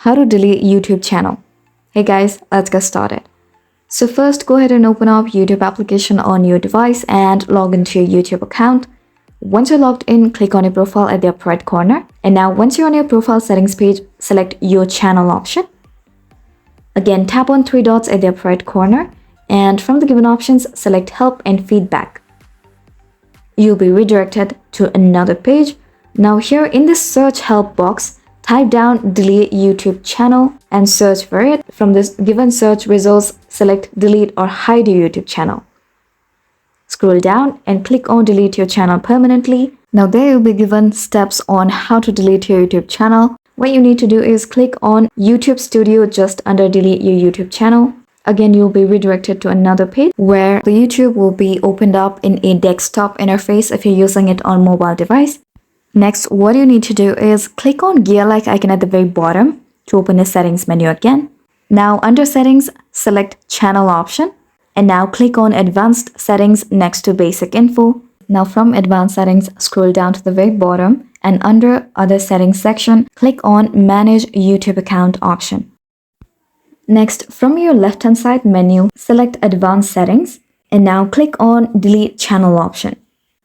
how to delete YouTube channel. Hey guys, let's get started. So first, go ahead and open up YouTube application on your device and log into your YouTube account. Once you're logged in, click on your profile at the upper right corner. And now once you're on your profile settings page, select your channel option. Again, tap on three dots at the upper right corner. And from the given options, select help and feedback. You'll be redirected to another page. Now here in the search help box, type down delete YouTube channel and search for it. From this given search results, select delete or hide your YouTube channel. Scroll down and click on delete your channel permanently. Now there you'll be given steps on how to delete your YouTube channel. What you need to do is click on YouTube Studio just under delete your YouTube channel. Again, you'll be redirected to another page where the YouTube will be opened up in a desktop interface if you're using it on mobile device. Next, what you need to do is click on gear-like icon at the very bottom to open the settings menu again. Now under settings, select channel option and now click on advanced settings next to basic info. Now from advanced settings, scroll down to the very bottom and under other settings section, click on manage YouTube account option. Next, from your left-hand side menu, select advanced settings and now click on delete channel option.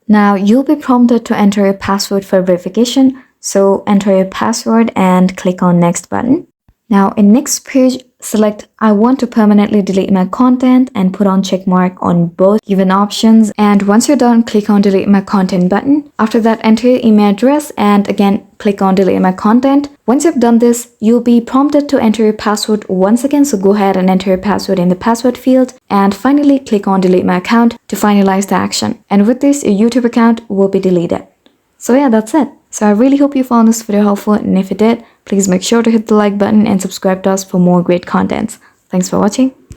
Now you'll be prompted to enter your password for verification. So enter your password and click on next button. Now in next page, select I want to permanently delete my content and put on check mark on both given options. And once you're done, click on delete my content button. After that, enter your email address and again, click on delete my content. Once you've done this, you'll be prompted to enter your password once again. So go ahead and enter your password in the password field and finally click on delete my account to finalize the action. And with this, your YouTube account will be deleted. So yeah, that's it. So I really hope you found this video helpful, and if you did, please make sure to hit the like button and subscribe to us for more great contents. Thanks for watching.